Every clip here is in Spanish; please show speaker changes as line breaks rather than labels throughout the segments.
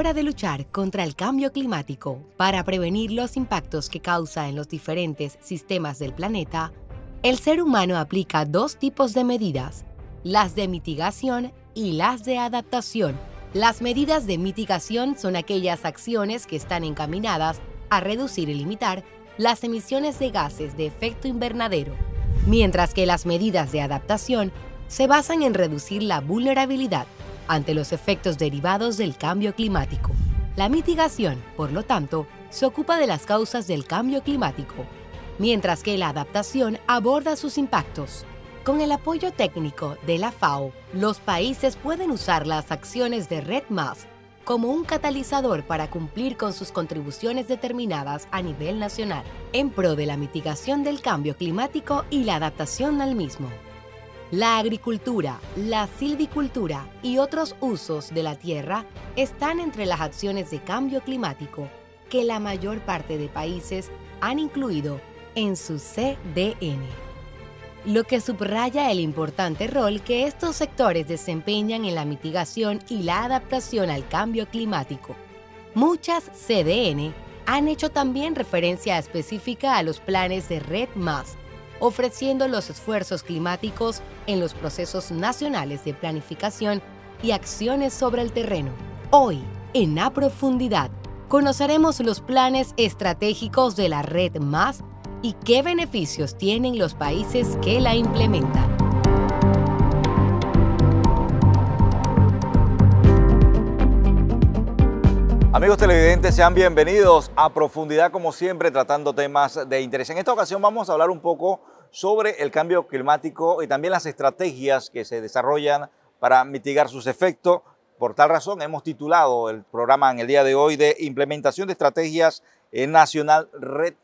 hora de luchar contra el cambio climático para prevenir los impactos que causa en los diferentes sistemas del planeta, el ser humano aplica dos tipos de medidas, las de mitigación y las de adaptación. Las medidas de mitigación son aquellas acciones que están encaminadas a reducir y limitar las emisiones de gases de efecto invernadero, mientras que las medidas de adaptación se basan en reducir la vulnerabilidad ante los efectos derivados del cambio climático. La mitigación, por lo tanto, se ocupa de las causas del cambio climático, mientras que la adaptación aborda sus impactos. Con el apoyo técnico de la FAO, los países pueden usar las acciones de REDD+ como un catalizador para cumplir con sus contribuciones determinadas a nivel nacional, en pro de la mitigación del cambio climático y la adaptación al mismo. La agricultura, la silvicultura y otros usos de la tierra están entre las acciones de cambio climático que la mayor parte de países han incluido en su CDN, lo que subraya el importante rol que estos sectores desempeñan en la mitigación y la adaptación al cambio climático. Muchas CDN han hecho también referencia específica a los planes de REDD+, ofreciendo los esfuerzos climáticos en los procesos nacionales de planificación y acciones sobre el terreno. Hoy, en A Profundidad, conoceremos los planes estratégicos de la REDD+ y qué beneficios tienen los países que la implementan.
Amigos televidentes, sean bienvenidos a Profundidad, como siempre, tratando temas de interés. En esta ocasión vamos a hablar un poco sobre el cambio climático y también las estrategias que se desarrollan para mitigar sus efectos. Por tal razón, hemos titulado el programa en el día de hoy de Implementación de Estrategias Nacional REDD+.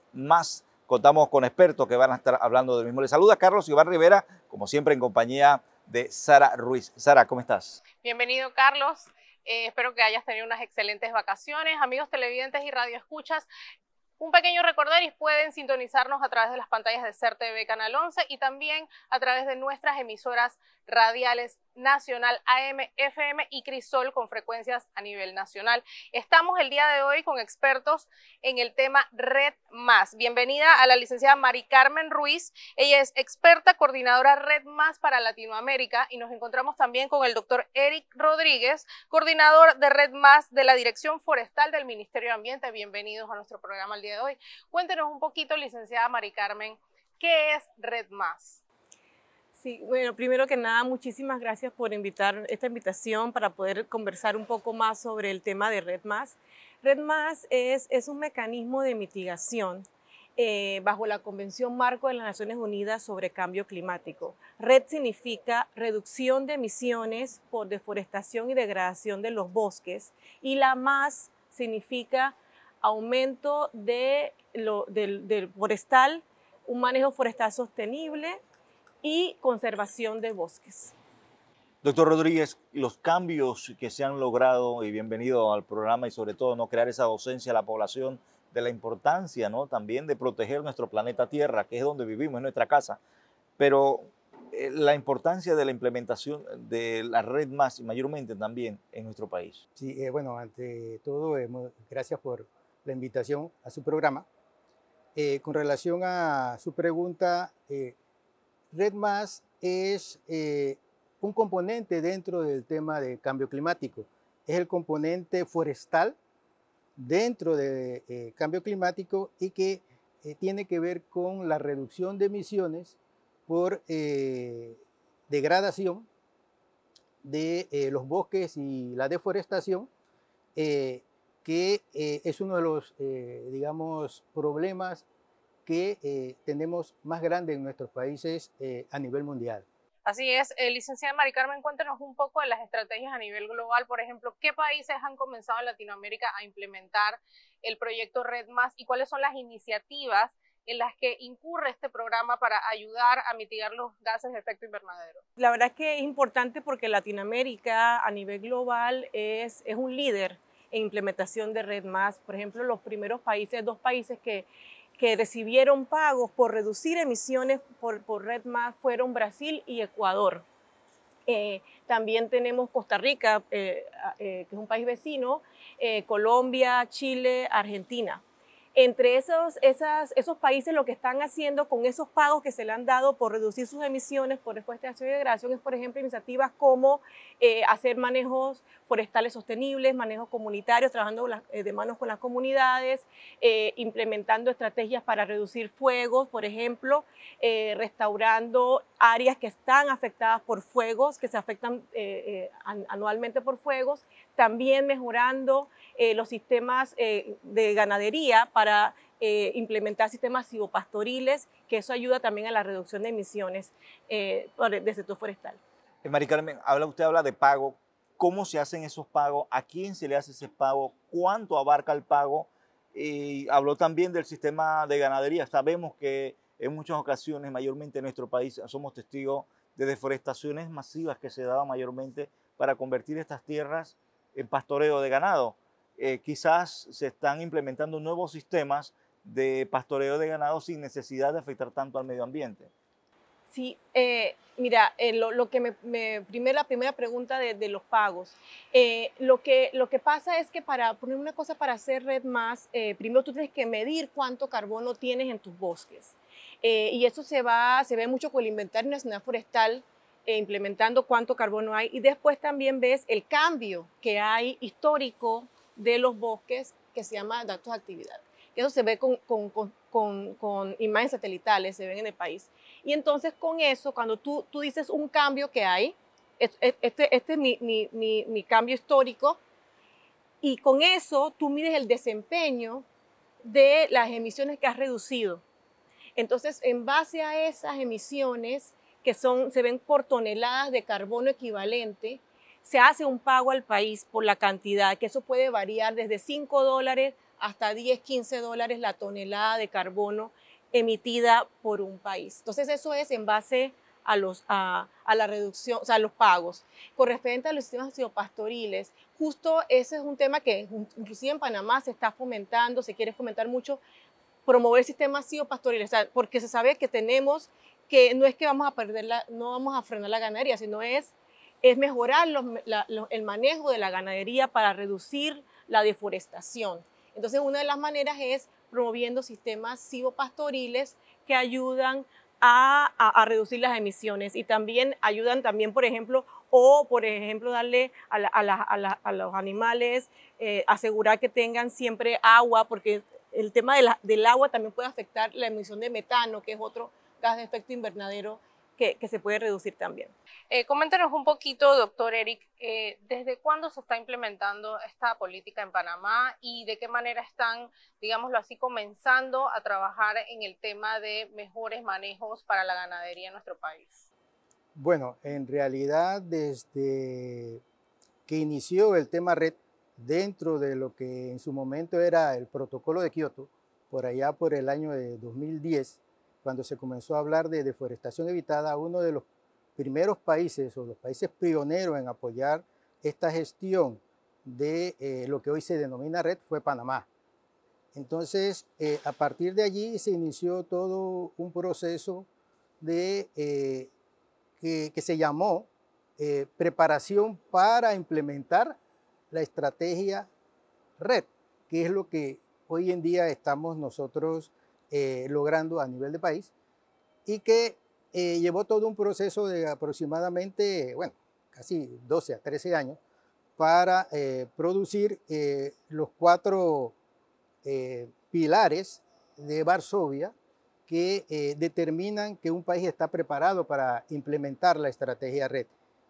Contamos con expertos que van a estar hablando del mismo. Les saluda Carlos Iván Rivera, como siempre en compañía de Sara Ruiz. Sara, ¿cómo estás?
Bienvenido, Carlos. Espero que hayas tenido unas excelentes vacaciones. Amigos televidentes y radioescuchas, un pequeño recordatorio: pueden sintonizarnos a través de las pantallas de SER TV Canal 11 y también a través de nuestras emisoras radiales Nacional AM, FM y Crisol con frecuencias a nivel nacional. Estamos el día de hoy con expertos en el tema REDD+. Bienvenida a la licenciada Mari Carmen Ruiz. Ella es experta coordinadora REDD+ para Latinoamérica, y nos encontramos también con el doctor Eric Rodríguez, coordinador de REDD+ de la Dirección Forestal del Ministerio de Ambiente. Bienvenidos a nuestro programa el día de hoy. Cuéntenos un poquito, licenciada Mari Carmen, ¿qué es REDD+?
Sí, bueno, primero que nada, muchísimas gracias por esta invitación para poder conversar un poco más sobre el tema de REDD+. REDD+ es un mecanismo de mitigación bajo la Convención Marco de las Naciones Unidas sobre Cambio Climático. REDD significa reducción de emisiones por deforestación y degradación de los bosques, y la más significa aumento del forestal, un manejo forestal sostenible y conservación de bosques.
Doctor Rodríguez, los cambios que se han logrado, y bienvenido al programa, y sobre todo no crear esa docencia a la población de la importancia, ¿no?, también de proteger nuestro planeta Tierra, que es donde vivimos, es nuestra casa, pero la importancia de la implementación de la REDD+, y mayormente también en nuestro país.
Sí, bueno, ante todo, gracias por la invitación a su programa. Con relación a su pregunta, REDD+ es un componente dentro del tema de cambio climático. Es el componente forestal dentro de cambio climático, y que tiene que ver con la reducción de emisiones por degradación de los bosques y la deforestación, que es uno de los, digamos, problemas que tenemos más grande en nuestros países a nivel mundial.
Así es, licenciada Mari Carmen, cuéntenos un poco de las estrategias a nivel global. Por ejemplo, ¿qué países han comenzado en Latinoamérica a implementar el proyecto REDD+, y cuáles son las iniciativas en las que incurre este programa para ayudar a mitigar los gases de efecto invernadero?
La verdad es que es importante porque Latinoamérica a nivel global es un líder en implementación de REDD+. Por ejemplo, los primeros países, dos países que recibieron pagos por reducir emisiones por REDD+ fueron Brasil y Ecuador. También tenemos Costa Rica, que es un país vecino, Colombia, Chile, Argentina. Entre esos países lo que están haciendo con esos pagos que se le han dado por reducir sus emisiones por deforestación y degradación es, por ejemplo, iniciativas como hacer manejos forestales sostenibles, manejos comunitarios, trabajando de manos con las comunidades, implementando estrategias para reducir fuegos, por ejemplo, restaurando áreas que están afectadas por fuegos, que se afectan anualmente por fuegos, también mejorando los sistemas de ganadería para implementar sistemas silvopastoriles, que eso ayuda también a la reducción de emisiones del sector forestal.
Mari Carmen, usted habla de pago. ¿Cómo se hacen esos pagos? ¿A quién se le hace ese pago? ¿Cuánto abarca el pago? Y habló también del sistema de ganadería. Sabemos que en muchas ocasiones, mayormente en nuestro país, somos testigos de deforestaciones masivas que se daban mayormente para convertir estas tierras en pastoreo de ganado. Quizás se están implementando nuevos sistemas de pastoreo de ganado sin necesidad de afectar tanto al medio ambiente.
Sí, mira, la primera pregunta de los pagos. Lo que pasa es que para poner una cosa, para hacer REDD+, primero tú tienes que medir cuánto carbono tienes en tus bosques. Y eso se ve mucho con el Inventario Nacional Forestal, implementando cuánto carbono hay. Y después también ves el cambio que hay histórico de los bosques, que se llama datos de actividad. Eso se ve con imágenes satelitales, se ven en el país. Y entonces con eso, cuando tú dices un cambio que hay, este es mi cambio histórico, y con eso tú mides el desempeño de las emisiones que has reducido. Entonces, en base a esas emisiones, que se ven por toneladas de carbono equivalente, se hace un pago al país por la cantidad, que eso puede variar desde $5 hasta $10, $15 la tonelada de carbono emitida por un país. Entonces eso es en base a la reducción, o sea, a los pagos. Con referente a los sistemas silvopastoriles, justo ese es un tema que inclusive en Panamá se está fomentando, se quiere fomentar mucho, promover sistemas silvopastoriles, o sea, porque se sabe que no es que no vamos a frenar la ganadería, sino es mejorar el manejo de la ganadería para reducir la deforestación. Entonces, una de las maneras es promoviendo sistemas silvopastoriles que ayudan a reducir las emisiones y también ayudan por ejemplo, darle a los animales, asegurar que tengan siempre agua, porque el tema del agua también puede afectar la emisión de metano, que es otro gas de efecto invernadero que se puede reducir también.
Coméntanos un poquito, doctor Eric, ¿desde cuándo se está implementando esta política en Panamá y de qué manera están, digámoslo así, comenzando a trabajar en el tema de mejores manejos para la ganadería en nuestro país?
Bueno, en realidad desde que inició el tema REDD, dentro de lo que en su momento era el protocolo de Kioto, por allá por el año de 2010, cuando se comenzó a hablar de deforestación evitada, uno de los primeros países o los países pioneros en apoyar esta gestión de lo que hoy se denomina REDD fue Panamá. Entonces, a partir de allí se inició todo un proceso que se llamó preparación para implementar la estrategia REDD, que es lo que hoy en día estamos nosotros logrando a nivel de país y que llevó todo un proceso de aproximadamente, bueno, casi 12 a 13 años para producir los 4 pilares de Varsovia que determinan que un país está preparado para implementar la estrategia REDD,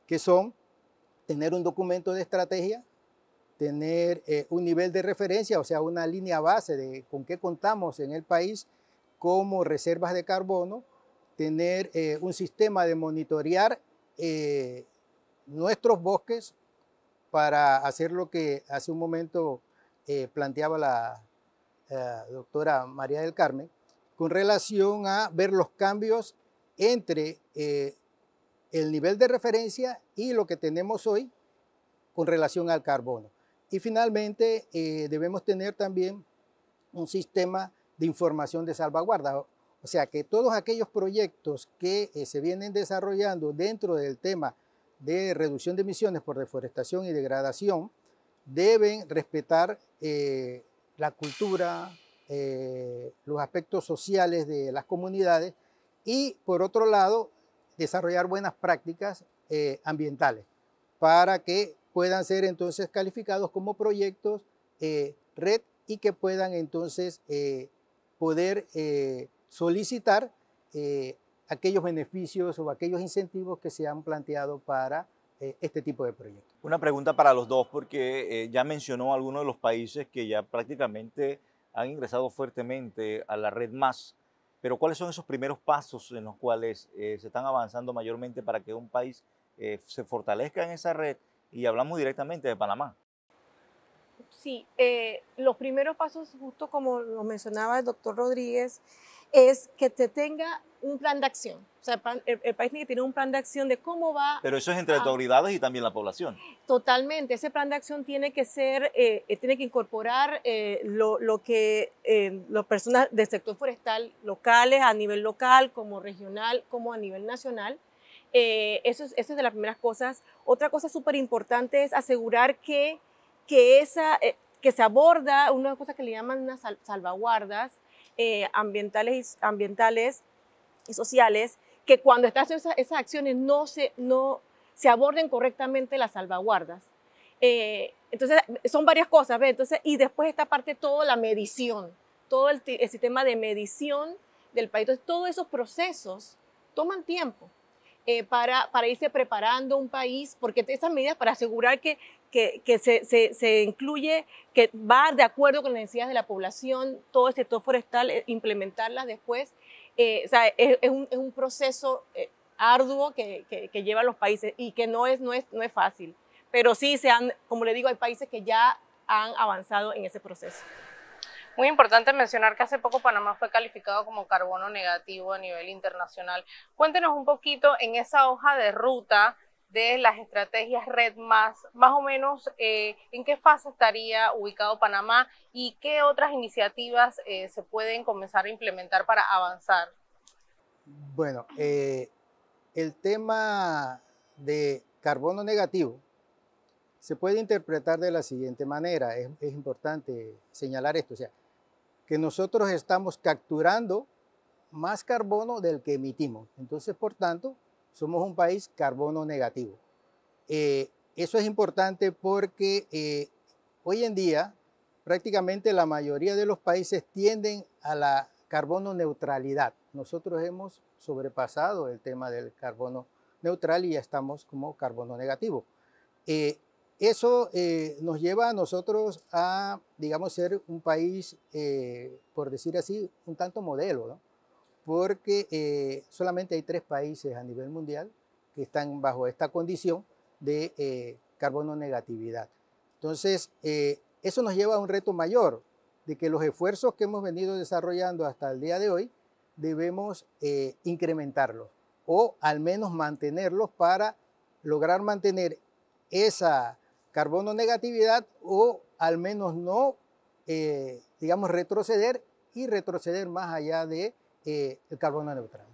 que son tener un documento de estrategia, tener un nivel de referencia, o sea, una línea base de con qué contamos en el país como reservas de carbono, tener un sistema de monitorear nuestros bosques para hacer lo que hace un momento planteaba la doctora María del Carmen, con relación a ver los cambios entre el nivel de referencia y lo que tenemos hoy con relación al carbono. Y finalmente debemos tener también un sistema de información de salvaguarda, o sea que todos aquellos proyectos que se vienen desarrollando dentro del tema de reducción de emisiones por deforestación y degradación deben respetar la cultura, los aspectos sociales de las comunidades y, por otro lado, desarrollar buenas prácticas ambientales para que puedan ser entonces calificados como proyectos red y que puedan entonces poder solicitar aquellos beneficios o aquellos incentivos que se han planteado para este tipo de proyectos.
Una pregunta para los dos, porque ya mencionó algunos de los países que ya prácticamente han ingresado fuertemente a la red más, pero ¿cuáles son esos primeros pasos en los cuales se están avanzando mayormente para que un país se fortalezca en esa red? Y hablamos directamente de Panamá.
Sí, los primeros pasos, justo como lo mencionaba el doctor Rodríguez, es que se tenga un plan de acción. O sea, el país tiene que tener un plan de acción de cómo va.
Pero eso es entre autoridades y también la población.
Totalmente. Ese plan de acción tiene que ser, tiene que incorporar lo que las personas del sector forestal locales, a nivel local, como regional, como a nivel nacional. Eso es de las primeras cosas. Otra cosa súper importante es asegurar que se aborda una cosa que le llaman unas salvaguardas ambientales y sociales, que cuando están haciendo esas acciones no se aborden correctamente las salvaguardas. Entonces, son varias cosas, ¿ves? Entonces, y después esta parte, toda la medición, todo el sistema de medición del país. Entonces, todos esos procesos toman tiempo para irse preparando un país, porque esas medidas para asegurar que se incluye, que va de acuerdo con las necesidades de la población, todo el sector forestal, implementarlas después. O sea, es un proceso arduo que llevan los países y que no es fácil. Pero sí, como le digo, hay países que ya han avanzado en ese proceso.
Muy importante mencionar que hace poco Panamá fue calificado como carbono negativo a nivel internacional. Cuéntenos un poquito en esa hoja de ruta de las estrategias Red más o menos en qué fase estaría ubicado Panamá y qué otras iniciativas se pueden comenzar a implementar para avanzar.
Bueno, el tema de carbono negativo se puede interpretar de la siguiente manera. Es importante señalar esto, o sea, que nosotros estamos capturando más carbono del que emitimos. Entonces, por tanto, somos un país carbono negativo. Eso es importante porque hoy en día prácticamente la mayoría de los países tienden a la carbono neutralidad. Nosotros hemos sobrepasado el tema del carbono neutral y ya estamos como carbono negativo. Eso nos lleva a nosotros a, digamos, ser un país, por decir así, un tanto modelo, ¿no? Porque solamente hay 3 países a nivel mundial que están bajo esta condición de carbono negatividad. Entonces, eso nos lleva a un reto mayor, de que los esfuerzos que hemos venido desarrollando hasta el día de hoy debemos incrementarlos o al menos mantenerlos para lograr mantener esa carbono negatividad o al menos no, digamos, retroceder más allá de el carbono neutral.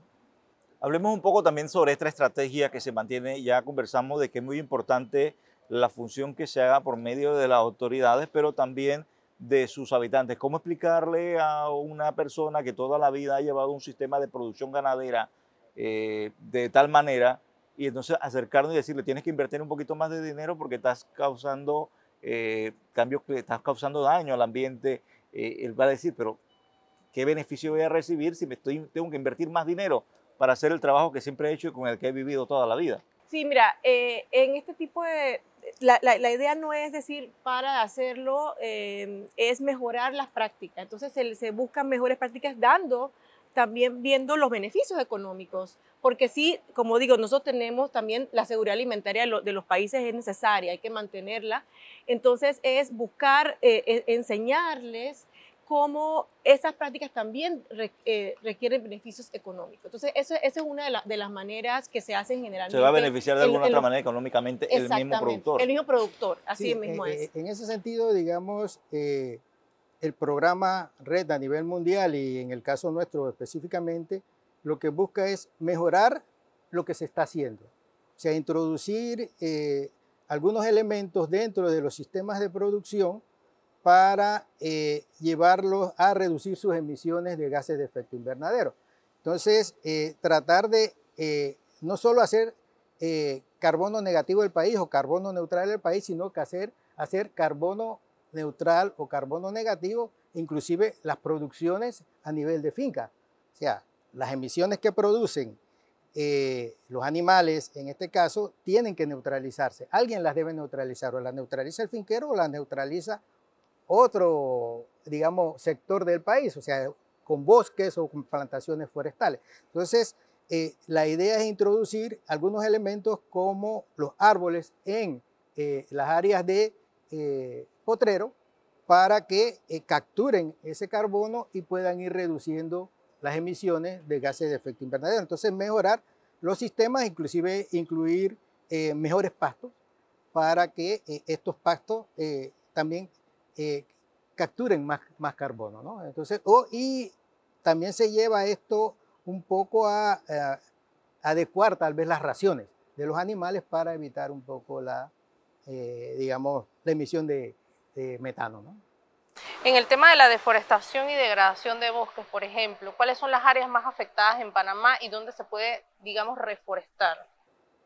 Hablemos un poco también sobre esta estrategia que se mantiene. Ya conversamos de que es muy importante la función que se haga por medio de las autoridades, pero también de sus habitantes. ¿Cómo explicarle a una persona que toda la vida ha llevado un sistema de producción ganadera de tal manera, y entonces acercarnos y decirle, tienes que invertir un poquito más de dinero porque estás causando cambios, estás causando daño al ambiente? Él va a decir, pero ¿qué beneficio voy a recibir si tengo que invertir más dinero para hacer el trabajo que siempre he hecho y con el que he vivido toda la vida?
Sí, mira, en este tipo de... La idea no es decir para hacerlo, es mejorar las prácticas. Entonces se buscan mejores prácticas también viendo los beneficios económicos. Porque sí, como digo, nosotros tenemos también la seguridad alimentaria de los países, es necesaria, hay que mantenerla. Entonces es buscar, enseñarles cómo esas prácticas también requieren beneficios económicos. Entonces, esa es una de las maneras que se hacen generalmente.
Se va a beneficiar de alguna otra manera económicamente el mismo productor.
El mismo productor, así
sí,
mismo es.
En ese sentido, digamos, el programa Red a nivel mundial y en el caso nuestro específicamente, lo que busca es mejorar lo que se está haciendo. O sea, introducir algunos elementos dentro de los sistemas de producción para llevarlos a reducir sus emisiones de gases de efecto invernadero. Entonces, tratar de no solo hacer carbono negativo del país o carbono neutral del país, sino que hacer carbono neutral o carbono negativo, inclusive las producciones a nivel de finca. O sea, las emisiones que producen los animales, en este caso, tienen que neutralizarse. Alguien las debe neutralizar, o las neutraliza el finquero o las neutraliza otro, digamos, sector del país, o sea, con bosques o con plantaciones forestales. Entonces, la idea es introducir algunos elementos como los árboles en las áreas de potrero para que capturen ese carbono y puedan ir reduciendo las emisiones de gases de efecto invernadero. Entonces, mejorar los sistemas, inclusive incluir mejores pastos para que estos pastos también capturen más carbono, ¿no? Entonces, y también se lleva esto un poco a adecuar tal vez las raciones de los animales para evitar un poco digamos, la emisión de metano, ¿no?
En el tema de la deforestación y degradación de bosques, por ejemplo, ¿cuáles son las áreas más afectadas en Panamá y dónde se puede, digamos, reforestar?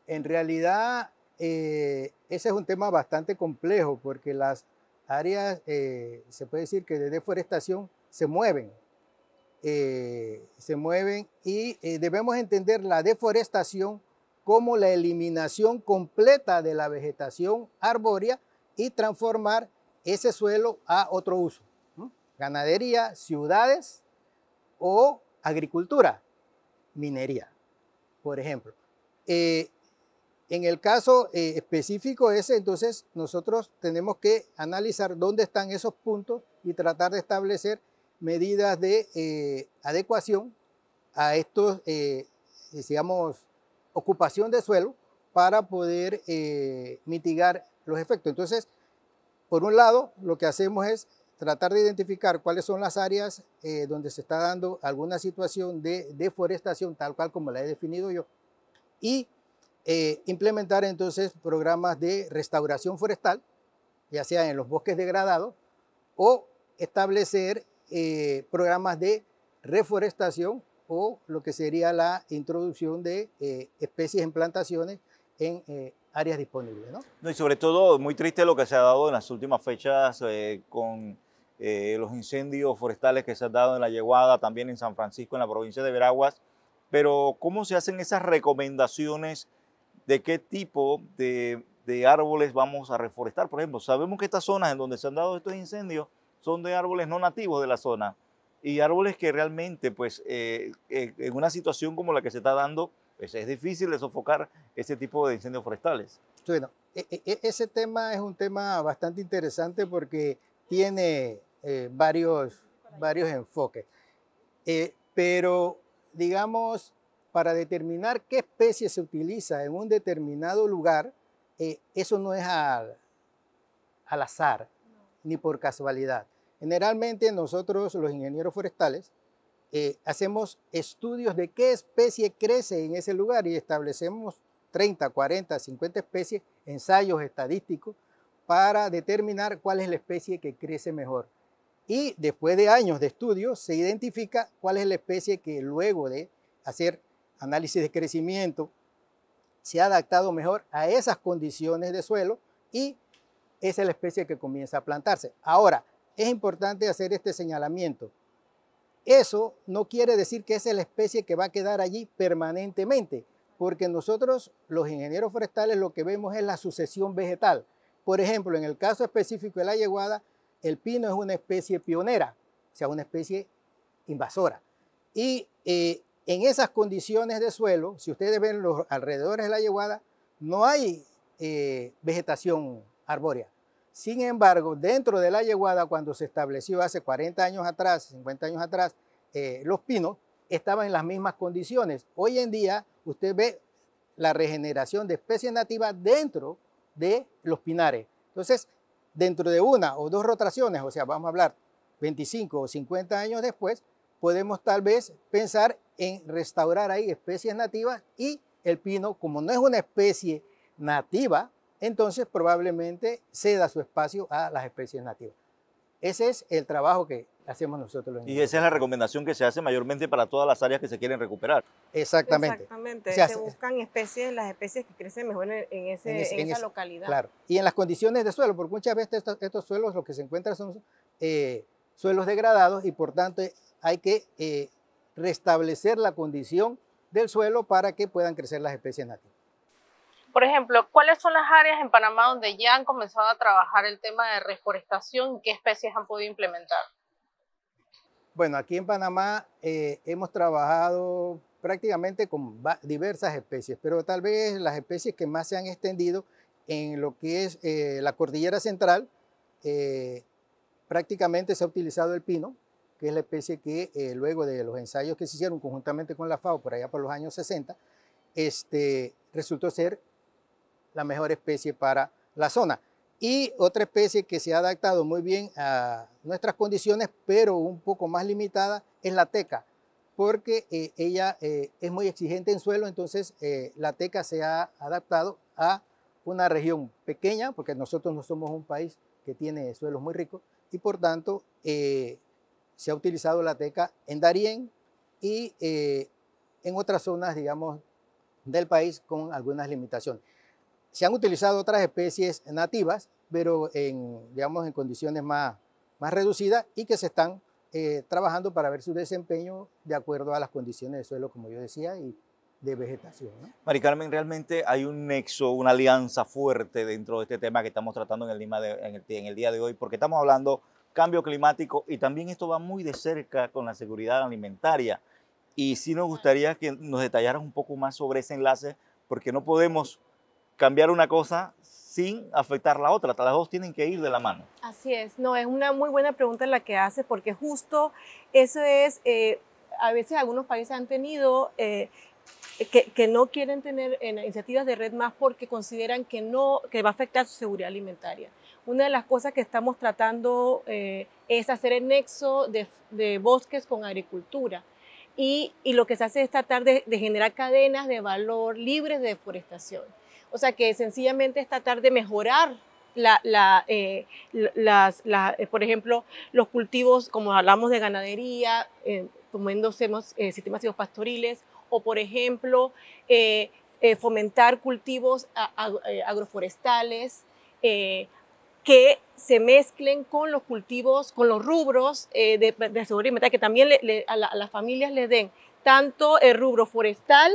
En realidad, ese es un tema bastante complejo porque las áreas, se puede decir que de deforestación se mueven y debemos entender la deforestación como la eliminación completa de la vegetación arbórea y transformar ese suelo a otro uso, ¿no? Ganadería, ciudades o agricultura, minería, por ejemplo. En el caso específico ese, entonces nosotros tenemos que analizar dónde están esos puntos y tratar de establecer medidas de adecuación a estos, digamos, ocupación de suelo para poder mitigar los efectos. Entonces, por un lado, lo que hacemos es tratar de identificar cuáles son las áreas donde se está dando alguna situación de deforestación, tal cual como la he definido yo, y implementar entonces programas de restauración forestal, ya sea en los bosques degradados, o establecer programas de reforestación o lo que sería la introducción de especies en plantaciones en áreas disponibles, ¿no?
No, y sobre todo, muy triste lo que se ha dado en las últimas fechas con los incendios forestales que se han dado en La Yeguada, también en San Francisco, en la provincia de Veraguas. Pero, ¿cómo se hacen esas recomendaciones de qué tipo de árboles vamos a reforestar? Por ejemplo, sabemos que estas zonas en donde se han dado estos incendios son de árboles no nativos de la zona y árboles que realmente, pues, en una situación como la que se está dando, pues es difícil de sofocar ese tipo de incendios forestales.
Bueno, ese tema es un tema bastante interesante porque tiene varios enfoques. Pero, digamos, para determinar qué especie se utiliza en un determinado lugar, eso no es al azar ni por casualidad. Generalmente nosotros, los ingenieros forestales, hacemos estudios de qué especie crece en ese lugar y establecemos 30, 40, 50 especies, ensayos estadísticos para determinar cuál es la especie que crece mejor. Y después de años de estudio se identifica cuál es la especie que luego de hacer análisis de crecimiento se ha adaptado mejor a esas condiciones de suelo y esa es la especie que comienza a plantarse. Ahora, es importante hacer este señalamiento. Eso no quiere decir que esa es la especie que va a quedar allí permanentemente, porque nosotros, los ingenieros forestales, lo que vemos es la sucesión vegetal. Por ejemplo, en el caso específico de La Yeguada, el pino es una especie pionera, o sea, una especie invasora. Y en esas condiciones de suelo, si ustedes ven los alrededores de La Yeguada, no hay vegetación arbórea. Sin embargo, dentro de La Yeguada, cuando se estableció hace 40 años atrás, 50 años atrás, los pinos estaban en las mismas condiciones. Hoy en día, usted ve la regeneración de especies nativas dentro de los pinares. Entonces, dentro de una o dos rotaciones, o sea, vamos a hablar 25 o 50 años después, podemos tal vez pensar en restaurar ahí especies nativas y el pino, como no es una especie nativa, entonces probablemente ceda su espacio a las especies nativas. Ese es el trabajo que hacemos nosotros.
Y esa es la recomendación que se hace mayormente para todas las áreas que se quieren recuperar.
Exactamente.
Exactamente.
O sea,
se buscan especies, las especies que crecen mejor en esa localidad.
Claro. Y en las condiciones de suelo, porque muchas veces estos suelos lo que se encuentran son suelos degradados y por tanto hay que restablecer la condición del suelo para que puedan crecer las especies nativas.
Por ejemplo, ¿cuáles son las áreas en Panamá donde ya han comenzado a trabajar el tema de reforestación y qué especies han podido implementar?
Bueno, aquí en Panamá hemos trabajado prácticamente con diversas especies, pero tal vez las especies que más se han extendido en lo que es la cordillera central, prácticamente se ha utilizado el pino, que es la especie que luego de los ensayos que se hicieron conjuntamente con la FAO por allá por los años 60, resultó ser la mejor especie para la zona. Y otra especie que se ha adaptado muy bien a nuestras condiciones, pero un poco más limitada, es la teca, porque ella es muy exigente en suelo, entonces la teca se ha adaptado a una región pequeña, porque nosotros no somos un país que tiene suelos muy ricos, y por tanto se ha utilizado la teca en Darién y en otras zonas, digamos, del país con algunas limitaciones. Se han utilizado otras especies nativas, pero digamos, en condiciones más reducidas y que se están trabajando para ver su desempeño de acuerdo a las condiciones de suelo, como yo decía, y de vegetación, ¿no?
Mari Carmen, realmente hay un nexo, una alianza fuerte dentro de este tema que estamos tratando en el día de hoy, porque estamos hablando cambio climático y también esto va muy de cerca con la seguridad alimentaria. Y sí nos gustaría que nos detallaras un poco más sobre ese enlace, porque no podemos cambiar una cosa sin afectar la otra, las dos tienen que ir de la mano.
Así es, no, es una muy buena pregunta la que hace, porque justo eso es, a veces algunos países han tenido que no quieren tener iniciativas de Red Más porque consideran que va a afectar su seguridad alimentaria. Una de las cosas que estamos tratando es hacer el nexo de bosques con agricultura. Y lo que se hace es tratar de generar cadenas de valor libres de deforestación. O sea, que sencillamente es tratar de mejorar por ejemplo, los cultivos, como hablamos de ganadería, tomando sistemas pastoriles, o por ejemplo, fomentar cultivos agroforestales que se mezclen con los cultivos, con los rubros de seguridad alimentaria, que también a las familias les den tanto el rubro forestal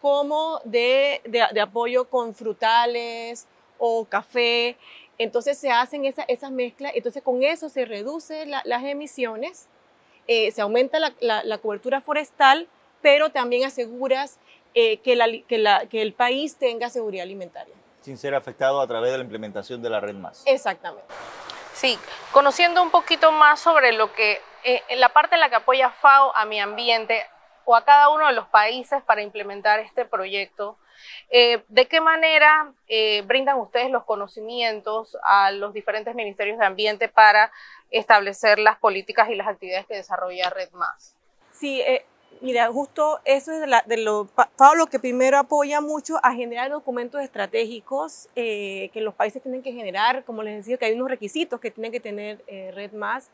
como de apoyo con frutales o café. Entonces se hacen esas mezclas, entonces con eso se reducen las emisiones, se aumenta la cobertura forestal, pero también aseguras que el país tenga seguridad alimentaria.
Sin ser afectado a través de la implementación de la Red Más.
Exactamente.
Sí, conociendo un poquito más sobre lo que, en la parte en la que apoya FAO a mi ambiente, o a cada uno de los países para implementar este proyecto, ¿de qué manera brindan ustedes los conocimientos a los diferentes ministerios de ambiente para establecer las políticas y las actividades que desarrolla Red Más?
Sí, mira, justo eso es FAO lo que primero apoya mucho a generar documentos estratégicos que los países tienen que generar, como les decía, que hay unos requisitos que tienen que tener Red Más.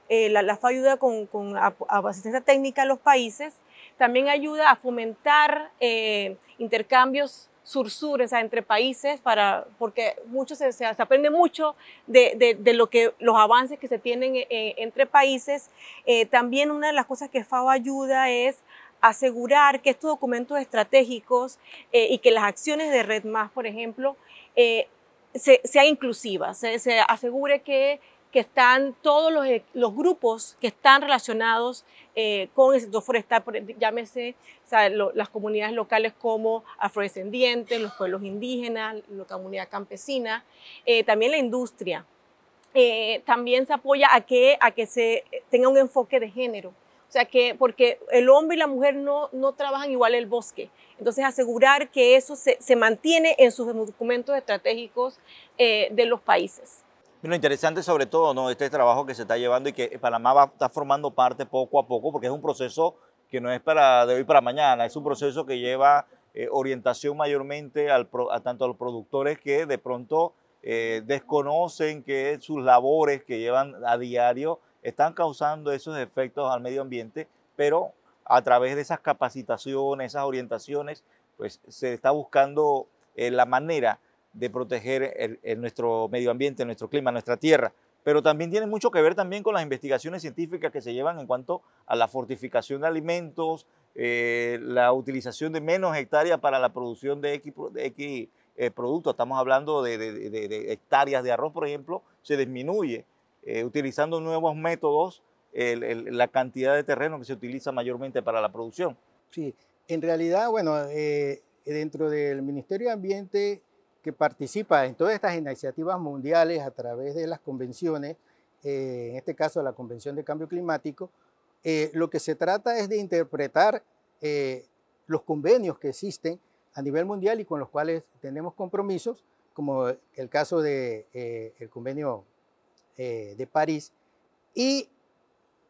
La FAO ayuda con asistencia técnica a los países, también ayuda a fomentar intercambios sur-sur, o sea, entre países, porque se aprende mucho de los avances que se tienen entre países. También una de las cosas que FAO ayuda es asegurar que estos documentos estratégicos y que las acciones de Red Más, por ejemplo, sean inclusivas, se asegure que están todos los grupos que están relacionados con el sector forestal, llámese, o sea, las comunidades locales como afrodescendientes, los pueblos indígenas, la comunidad campesina, también la industria. También se apoya a que se tenga un enfoque de género, o sea, porque el hombre y la mujer no trabajan igual el bosque, entonces asegurar que eso se mantiene en sus documentos estratégicos de los países.
Lo interesante sobre todo, ¿no?, este trabajo que se está llevando y que Panamá está formando parte poco a poco, porque es un proceso que no es de hoy para mañana, es un proceso que lleva orientación mayormente a tanto a los productores que de pronto desconocen que sus labores que llevan a diario están causando esos efectos al medio ambiente, pero a través de esas capacitaciones, esas orientaciones, pues se está buscando la manera de proteger nuestro medio ambiente, nuestro clima, nuestra tierra. Pero también tiene mucho que ver también con las investigaciones científicas que se llevan en cuanto a la fortificación de alimentos, la utilización de menos hectáreas para la producción de X productos. Estamos hablando de hectáreas de arroz, por ejemplo, se disminuye utilizando nuevos métodos la cantidad de terreno que se utiliza mayormente para la producción.
Sí, en realidad, bueno, dentro del Ministerio de Ambiente, que participa en todas estas iniciativas mundiales a través de las convenciones, en este caso la Convención de Cambio Climático, lo que se trata es de interpretar los convenios que existen a nivel mundial y con los cuales tenemos compromisos, como el caso del convenio de París, y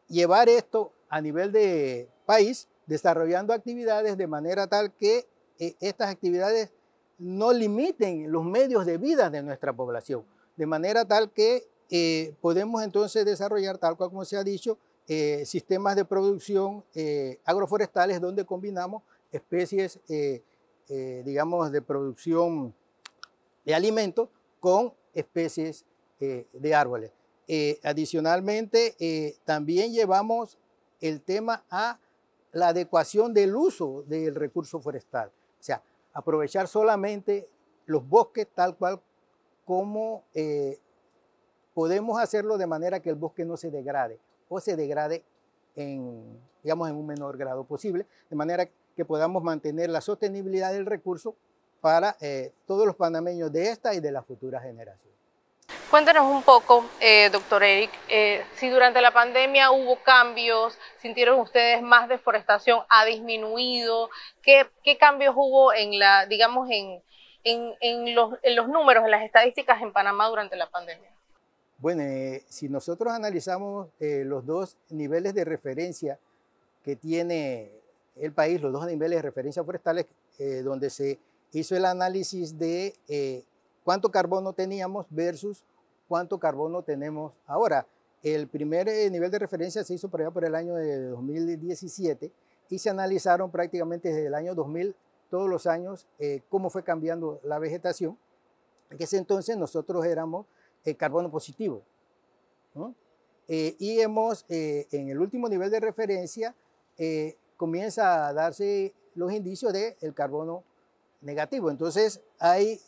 llevar esto a nivel de país, desarrollando actividades de manera tal que estas actividades no limiten los medios de vida de nuestra población, de manera tal que podemos entonces desarrollar, tal cual como se ha dicho, sistemas de producción agroforestales donde combinamos especies, digamos, de producción de alimentos con especies de árboles. Adicionalmente, también llevamos el tema a la adecuación del uso del recurso forestal, o sea, aprovechar solamente los bosques tal cual como podemos hacerlo de manera que el bosque no se degrade o se degrade digamos, en un menor grado posible, de manera que podamos mantener la sostenibilidad del recurso para todos los panameños de esta y de las futuras generaciones.
Cuéntanos un poco, doctor Eric, si durante la pandemia hubo cambios, sintieron ustedes más deforestación, ha disminuido, ¿qué cambios hubo en la, digamos, en los números, en las estadísticas en Panamá durante la pandemia?
Bueno, si nosotros analizamos los dos niveles de referencia que tiene el país, los dos niveles de referencia forestales, donde se hizo el análisis de cuánto carbono teníamos versus cuánto carbono tenemos ahora. El primer nivel de referencia se hizo por allá por el año de 2017 y se analizaron prácticamente desde el año 2000, todos los años, cómo fue cambiando la vegetación. En ese entonces nosotros éramos carbono positivo, ¿no? Y en el último nivel de referencia comienza a darse los indicios del carbono negativo. Entonces hay,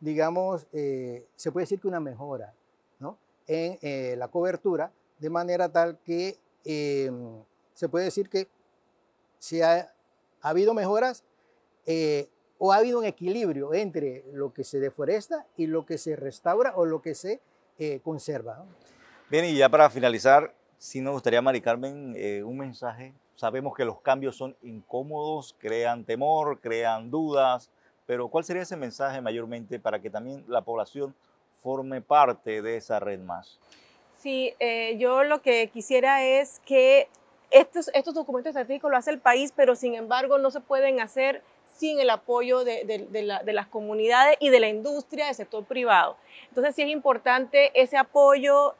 digamos, se puede decir que una mejora, ¿no?, en la cobertura, de manera tal que se puede decir que ha habido mejoras o ha habido un equilibrio entre lo que se deforesta y lo que se restaura o lo que se conserva, ¿no?
Bien, y ya para finalizar, sí nos gustaría, Mari Carmen, un mensaje. Sabemos que los cambios son incómodos, crean temor, crean dudas, pero ¿cuál sería ese mensaje mayormente para que también la población forme parte de esa red más?
Sí, yo lo que quisiera es que estos documentos estratégicos lo hace el país, pero sin embargo no se pueden hacer sin el apoyo de las comunidades y de la industria, del sector privado. Entonces sí es importante ese apoyo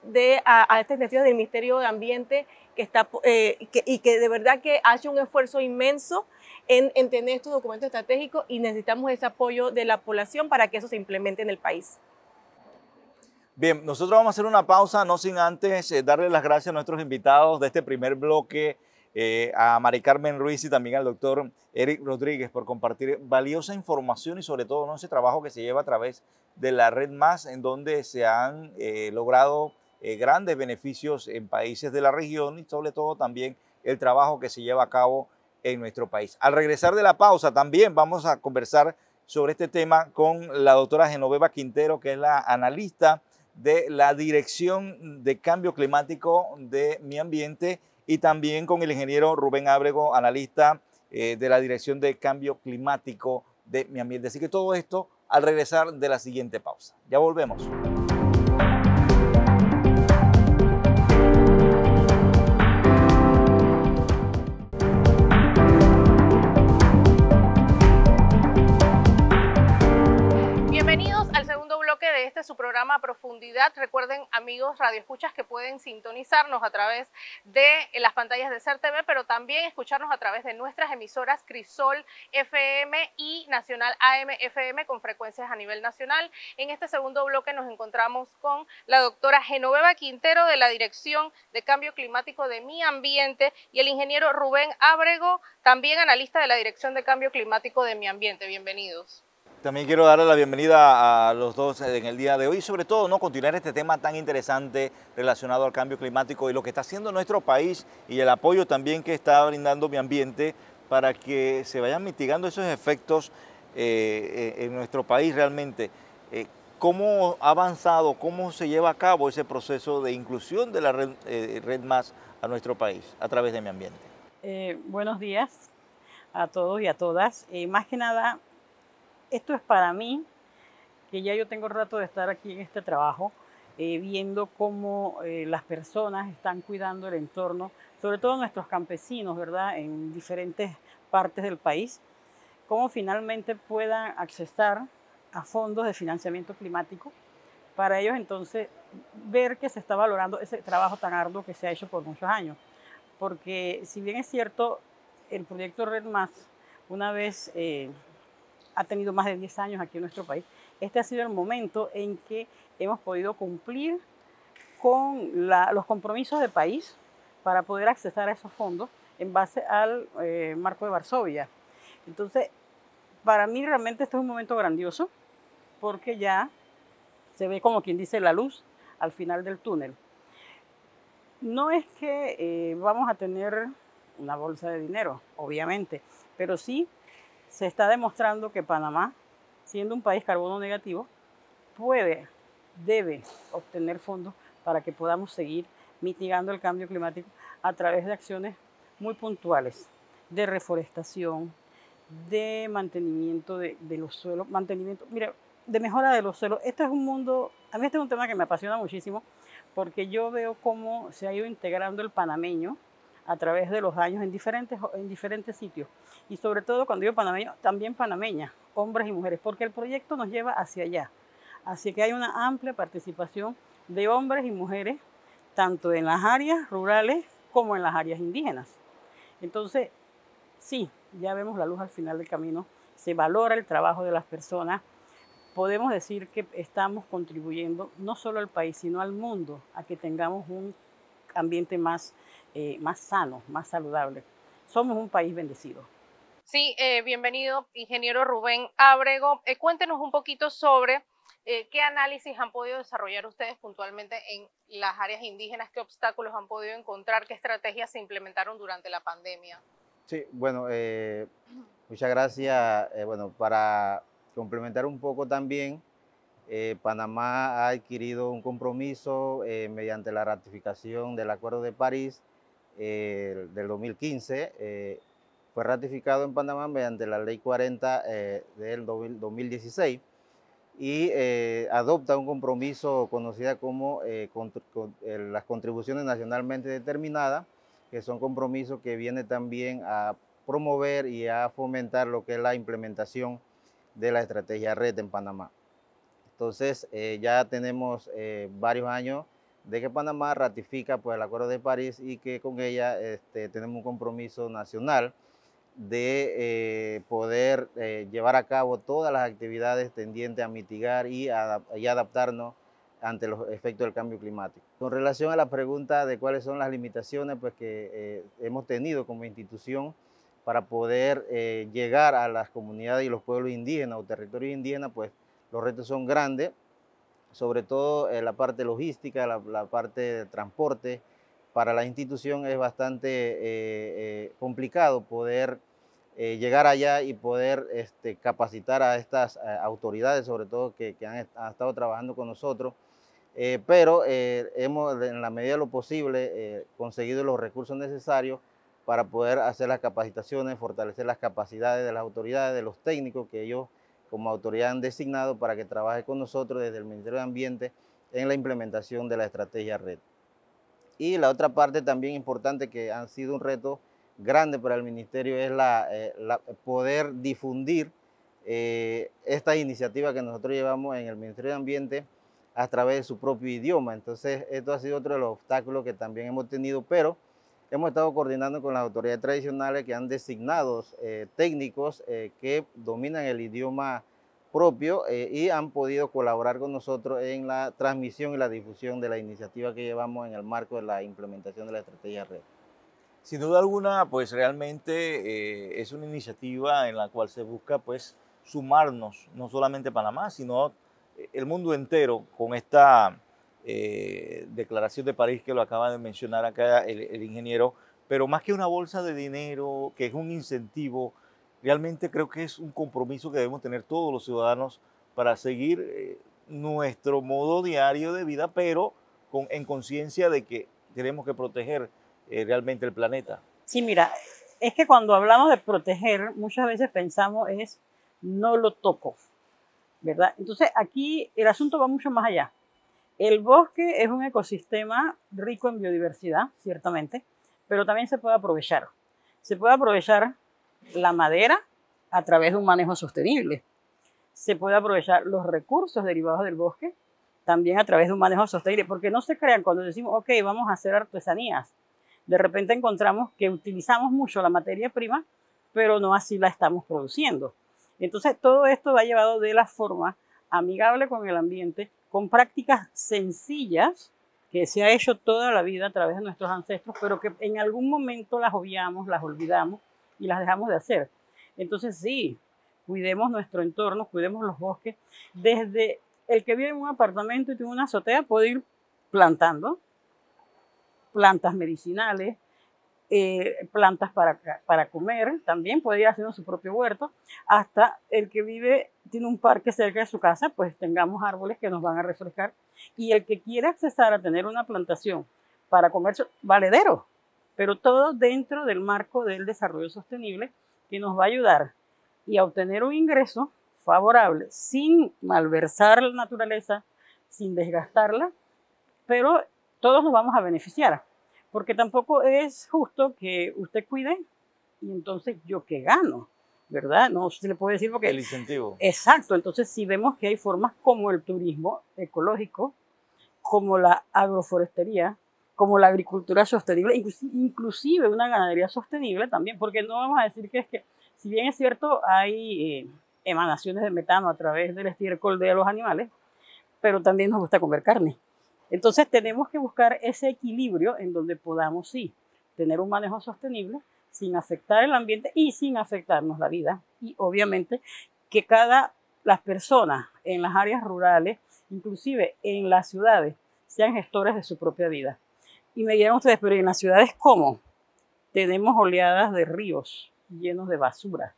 a estas iniciativas del Ministerio de Ambiente y que de verdad que hace un esfuerzo inmenso en tener estos documentos estratégicos, y necesitamos ese apoyo de la población para que eso se implemente en el país.
Bien, nosotros vamos a hacer una pausa, no sin antes darle las gracias a nuestros invitados de este primer bloque, a Mari Carmen Ruiz y también al doctor Eric Rodríguez, por compartir valiosa información y sobre todo, ¿no?, ese trabajo que se lleva a través de la Red Más, en donde se han logrado grandes beneficios en países de la región y sobre todo también el trabajo que se lleva a cabo en nuestro país. Al regresar de la pausa también vamos a conversar sobre este tema con la doctora Genoveva Quintero, que es la analista de la Dirección de Cambio Climático de Mi Ambiente, y también con el ingeniero Rubén Ábrego, analista de la Dirección de Cambio Climático de Mi Ambiente. Así que todo esto al regresar de la siguiente pausa. Ya volvemos.
su programa A Profundidad. Recuerden, amigos radioescuchas, que pueden sintonizarnos a través de las pantallas de Ser TV, pero también escucharnos a través de nuestras emisoras Crisol FM y Nacional AM FM con frecuencias a nivel nacional. En este segundo bloque nos encontramos con la doctora Genoveva Quintero de la Dirección de Cambio Climático de Mi Ambiente y el ingeniero Rubén Ábrego, también analista de la Dirección de Cambio Climático de Mi Ambiente. Bienvenidos.
También quiero darle la bienvenida a los dos en el día de hoy y sobre todo no continuar este tema tan interesante relacionado al cambio climático y lo que está haciendo nuestro país y el apoyo también que está brindando Mi Ambiente para que se vayan mitigando esos efectos en nuestro país realmente. ¿Cómo ha avanzado, cómo se lleva a cabo ese proceso de inclusión de la red más a nuestro país a través de Mi Ambiente?
Buenos días a todos y a todas. Más que nada, esto es para mí, que ya yo tengo rato de estar aquí en este trabajo, viendo cómo las personas están cuidando el entorno, sobre todo nuestros campesinos, ¿verdad?, en diferentes partes del país, cómo finalmente puedan accesar a fondos de financiamiento climático, para ellos entonces ver que se está valorando ese trabajo tan arduo que se ha hecho por muchos años. Porque si bien es cierto, el proyecto Red Más, una vez ha tenido más de 10 años aquí en nuestro país, este ha sido el momento en que hemos podido cumplir con los compromisos de país para poder accesar a esos fondos en base al Marco de Varsovia. Entonces, para mí realmente este es un momento grandioso porque ya se ve, como quien dice, la luz al final del túnel. No es que vamos a tener una bolsa de dinero, obviamente, pero sí se está demostrando que Panamá, siendo un país carbono negativo, debe obtener fondos para que podamos seguir mitigando el cambio climático a través de acciones muy puntuales de reforestación, de mantenimiento de los suelos, de mejora de los suelos. Esto es un mundo, a mí este es un tema que me apasiona muchísimo porque yo veo cómo se ha ido integrando el panameño a través de los años en diferentes sitios. Y sobre todo cuando digo panameño, también panameñas, hombres y mujeres, porque el proyecto nos lleva hacia allá. Así que hay una amplia participación de hombres y mujeres, tanto en las áreas rurales como en las áreas indígenas. Entonces, sí, ya vemos la luz al final del camino, se valora el trabajo de las personas. Podemos decir que estamos contribuyendo no solo al país, sino al mundo, a que tengamos un ambiente más sano, más saludable. Somos un país bendecido.
Sí, bienvenido, ingeniero Rubén Ábrego. Cuéntenos un poquito sobre qué análisis han podido desarrollar ustedes puntualmente en las áreas indígenas, qué obstáculos han podido encontrar, qué estrategias se implementaron durante la pandemia.
Sí, bueno, muchas gracias. Bueno, para complementar un poco también, Panamá ha adquirido un compromiso mediante la ratificación del Acuerdo de París del 2015. Fue ratificado en Panamá mediante la Ley 40 del 2016 y adopta un compromiso conocida como las contribuciones nacionalmente determinadas, que son compromisos que vienen también a promover y a fomentar lo que es la implementación de la estrategia RED en Panamá. Entonces, ya tenemos varios años de que Panamá ratifica pues, el Acuerdo de París y que con ella tenemos un compromiso nacional de poder llevar a cabo todas las actividades tendientes a mitigar y adaptarnos ante los efectos del cambio climático. Con relación a la pregunta de cuáles son las limitaciones pues, que hemos tenido como institución para poder llegar a las comunidades y los pueblos indígenas o territorios indígenas, pues los retos son grandes, sobre todo la parte logística, la parte de transporte. Para la institución es bastante complicado poder llegar allá y poder capacitar a estas autoridades, sobre todo que han estado trabajando con nosotros, pero hemos en la medida de lo posible conseguido los recursos necesarios para poder hacer las capacitaciones, fortalecer las capacidades de las autoridades, de los técnicos que ellos como autoridad han designado para que trabaje con nosotros desde el Ministerio de Ambiente en la implementación de la estrategia RED. Y la otra parte también importante que ha sido un reto grande para el Ministerio es poder difundir estas iniciativas que nosotros llevamos en el Ministerio de Ambiente a través de su propio idioma. Entonces, esto ha sido otro de los obstáculos que también hemos tenido, pero hemos estado coordinando con las autoridades tradicionales que han designado técnicos que dominan el idioma propio y han podido colaborar con nosotros en la transmisión y la difusión de la iniciativa que llevamos en el marco de la implementación de la estrategia RED.
Sin duda alguna, pues realmente es una iniciativa en la cual se busca pues sumarnos, no solamente Panamá, sino el mundo entero con esta declaración de París que lo acaba de mencionar acá el ingeniero, pero más que una bolsa de dinero, que es un incentivo, realmente creo que es un compromiso que debemos tener todos los ciudadanos para seguir nuestro modo diario de vida, pero en conciencia de que tenemos que proteger realmente el planeta.
Sí, mira, es que cuando hablamos de proteger, muchas veces pensamos es no lo toco, ¿verdad? Entonces aquí el asunto va mucho más allá. El bosque es un ecosistema rico en biodiversidad, ciertamente, pero también se puede aprovechar. Se puede aprovechar la madera a través de un manejo sostenible. Se puede aprovechar los recursos derivados del bosque también a través de un manejo sostenible, porque no se crean cuando decimos, ok, vamos a hacer artesanías. De repente encontramos que utilizamos mucho la materia prima, pero no así la estamos produciendo. Entonces, todo esto va llevado de la forma amigable con el ambiente, con prácticas sencillas que se ha hecho toda la vida a través de nuestros ancestros, pero que en algún momento las obviamos, las olvidamos y las dejamos de hacer. Entonces, sí, cuidemos nuestro entorno, cuidemos los bosques. Desde el que vive en un apartamento y tiene una azotea puede ir plantando plantas medicinales, plantas para comer, también puede ir haciendo su propio huerto, hasta el que tiene un parque cerca de su casa, pues tengamos árboles que nos van a refrescar, y el que quiera accesar a tener una plantación para comercio, valedero, pero todo dentro del marco del desarrollo sostenible que nos va a ayudar y a obtener un ingreso favorable sin malversar la naturaleza, sin desgastarla, pero todos nos vamos a beneficiar, porque tampoco es justo que usted cuide y entonces yo qué gano, ¿verdad? No se le puede decir porque...
El incentivo.
Exacto, entonces si vemos que hay formas como el turismo ecológico, como la agroforestería, como la agricultura sostenible, inclusive una ganadería sostenible también, porque no vamos a decir que es que, si bien es cierto, hay emanaciones de metano a través del estiércol de los animales, pero también nos gusta comer carne. Entonces tenemos que buscar ese equilibrio en donde podamos, sí, tener un manejo sostenible sin afectar el ambiente y sin afectarnos la vida. Y obviamente que las personas en las áreas rurales, inclusive en las ciudades, sean gestores de su propia vida. Y me dirán ustedes, pero ¿en las ciudades cómo? Tenemos oleadas de ríos llenos de basura.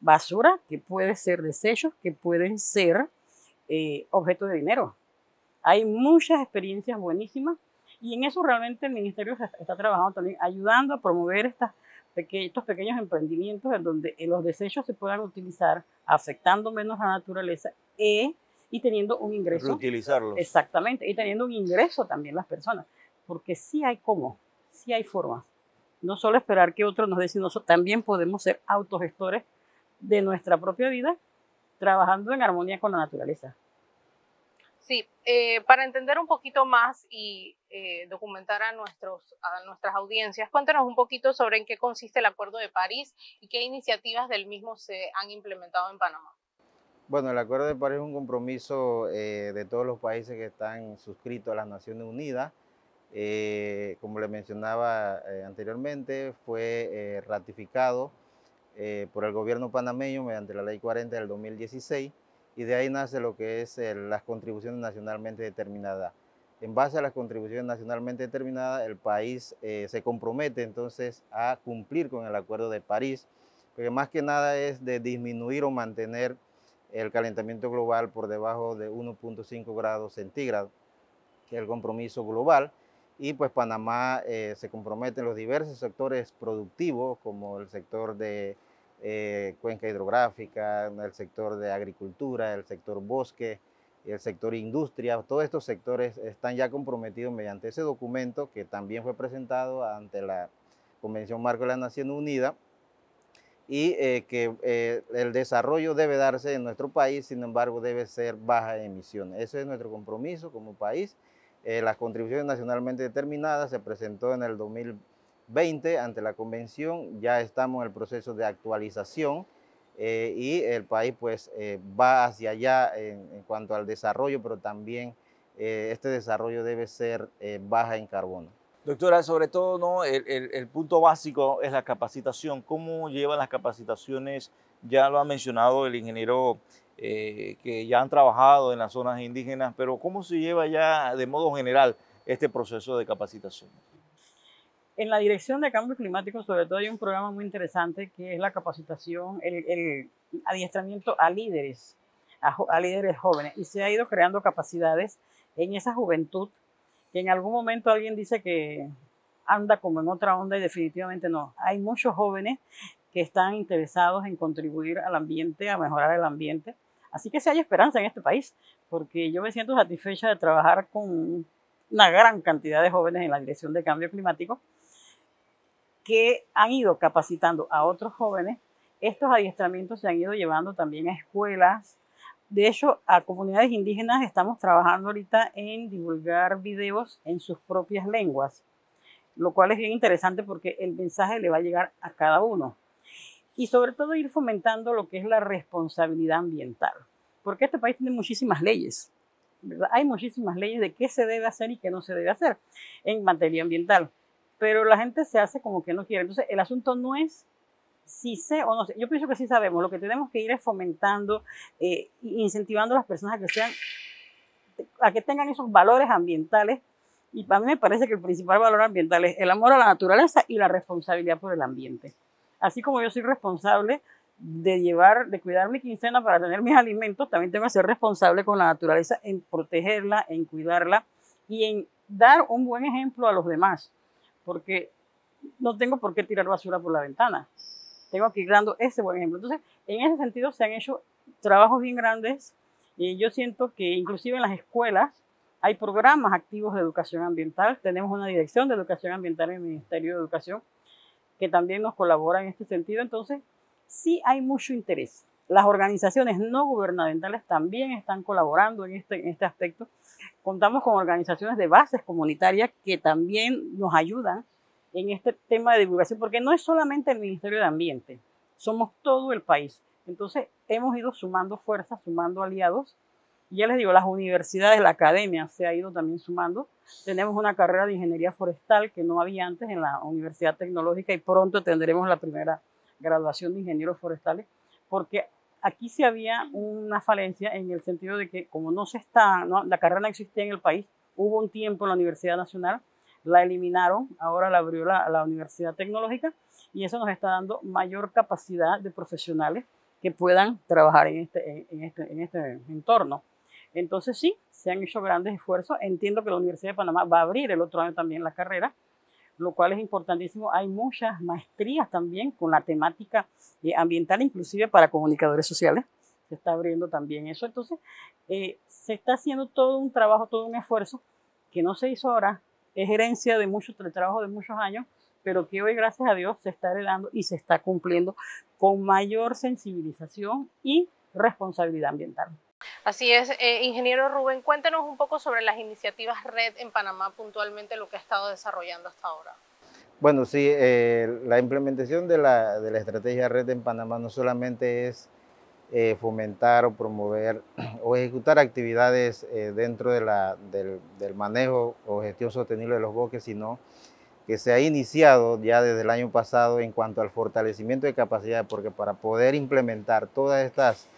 Basura que puede ser desechos, que pueden ser objetos de dinero. Hay muchas experiencias buenísimas y en eso realmente el Ministerio está trabajando también, ayudando a promover estos pequeños emprendimientos en donde los desechos se puedan utilizar, afectando menos la naturaleza y teniendo un ingreso.
Reutilizarlos.
Exactamente, y teniendo un ingreso también las personas, porque sí hay cómo, sí hay formas. No solo esperar que otros nos den, sino también podemos ser autogestores de nuestra propia vida, trabajando en armonía con la naturaleza.
Sí, para entender un poquito más y documentar a nuestras audiencias, cuéntanos un poquito sobre en qué consiste el Acuerdo de París y qué iniciativas del mismo se han implementado en Panamá.
Bueno, el Acuerdo de París es un compromiso de todos los países que están suscritos a las Naciones Unidas. Como le mencionaba anteriormente, fue ratificado por el gobierno panameño mediante la Ley 40 del 2016. Y de ahí nace lo que es las contribuciones nacionalmente determinadas. En base a las contribuciones nacionalmente determinadas, el país se compromete entonces a cumplir con el Acuerdo de París, porque más que nada es de disminuir o mantener el calentamiento global por debajo de 1.5 grados centígrados, que es el compromiso global. Y pues Panamá se compromete en los diversos sectores productivos, como el sector de cuenca hidrográfica, el sector de agricultura, el sector bosque, el sector industria. Todos estos sectores están ya comprometidos mediante ese documento que también fue presentado ante la Convención Marco de las Naciones Unidas y que el desarrollo debe darse en nuestro país, sin embargo debe ser baja en emisiones. Ese es nuestro compromiso como país. Las contribuciones nacionalmente determinadas se presentó en el 2020 ante la convención, ya estamos en el proceso de actualización y el país pues va hacia allá en cuanto al desarrollo, pero también este desarrollo debe ser baja en carbono.
Doctora, sobre todo, ¿no? El punto básico es la capacitación. ¿Cómo llevan las capacitaciones? Ya lo ha mencionado el ingeniero que ya han trabajado en las zonas indígenas, pero ¿cómo se lleva ya de modo general este proceso de capacitación?
En la Dirección de Cambio Climático, sobre todo, hay un programa muy interesante que es la capacitación, el adiestramiento a líderes jóvenes, y se ha ido creando capacidades en esa juventud que en algún momento alguien dice que anda como en otra onda y definitivamente no. Hay muchos jóvenes que están interesados en contribuir al ambiente, a mejorar el ambiente. Así que sí hay esperanza en este país, porque yo me siento satisfecha de trabajar con una gran cantidad de jóvenes en la Dirección de Cambio Climático que han ido capacitando a otros jóvenes. Estos adiestramientos se han ido llevando también a escuelas. De hecho, a comunidades indígenas estamos trabajando ahorita en divulgar videos en sus propias lenguas, lo cual es bien interesante porque el mensaje le va a llegar a cada uno. Y sobre todo ir fomentando lo que es la responsabilidad ambiental, porque este país tiene muchísimas leyes, ¿verdad? Hay muchísimas leyes de qué se debe hacer y qué no se debe hacer en materia ambiental, pero la gente se hace como que no quiere. Entonces, el asunto no es si sé o no sé. Yo pienso que sí sabemos. Lo que tenemos que ir es fomentando, incentivando a las personas a que tengan esos valores ambientales. Y para mí me parece que el principal valor ambiental es el amor a la naturaleza y la responsabilidad por el ambiente. Así como yo soy responsable de cuidar mi quincena para tener mis alimentos, también tengo que ser responsable con la naturaleza en protegerla, en cuidarla y en dar un buen ejemplo a los demás. Porque no tengo por qué tirar basura por la ventana. Tengo que ir dando ese buen ejemplo. Entonces, en ese sentido se han hecho trabajos bien grandes y yo siento que inclusive en las escuelas hay programas activos de educación ambiental. Tenemos una dirección de educación ambiental en el Ministerio de Educación que también nos colabora en este sentido. Entonces, sí hay mucho interés. Las organizaciones no gubernamentales también están colaborando en este aspecto. Contamos con organizaciones de bases comunitarias que también nos ayudan en este tema de divulgación, porque no es solamente el Ministerio de Ambiente, somos todo el país. Entonces, hemos ido sumando fuerzas, sumando aliados. Y ya les digo, las universidades, la academia se ha ido también sumando. Tenemos una carrera de ingeniería forestal que no había antes en la Universidad Tecnológica y pronto tendremos la primera graduación de ingenieros forestales, porque aquí sí había una falencia en el sentido de que como la carrera no existía en el país, hubo un tiempo en la Universidad Nacional, la eliminaron, ahora la abrió la Universidad Tecnológica y eso nos está dando mayor capacidad de profesionales que puedan trabajar en este entorno. Entonces sí, se han hecho grandes esfuerzos. Entiendo que la Universidad de Panamá va a abrir el otro año también la carrera, lo cual es importantísimo. Hay muchas maestrías también con la temática ambiental, inclusive para comunicadores sociales. Se está abriendo también eso. Entonces, se está haciendo todo un trabajo, todo un esfuerzo que no se hizo ahora. Es herencia de trabajo de muchos años, pero que hoy, gracias a Dios, se está heredando y se está cumpliendo con mayor sensibilización y responsabilidad ambiental.
Así es, ingeniero Rubén, cuéntenos un poco sobre las iniciativas REDD en Panamá, puntualmente lo que ha estado desarrollando hasta ahora.
Bueno, sí, la implementación de la estrategia REDD en Panamá no solamente es fomentar o promover o ejecutar actividades dentro del manejo o gestión sostenible de los bosques, sino que se ha iniciado ya desde el año pasado en cuanto al fortalecimiento de capacidad, porque para poder implementar todas estas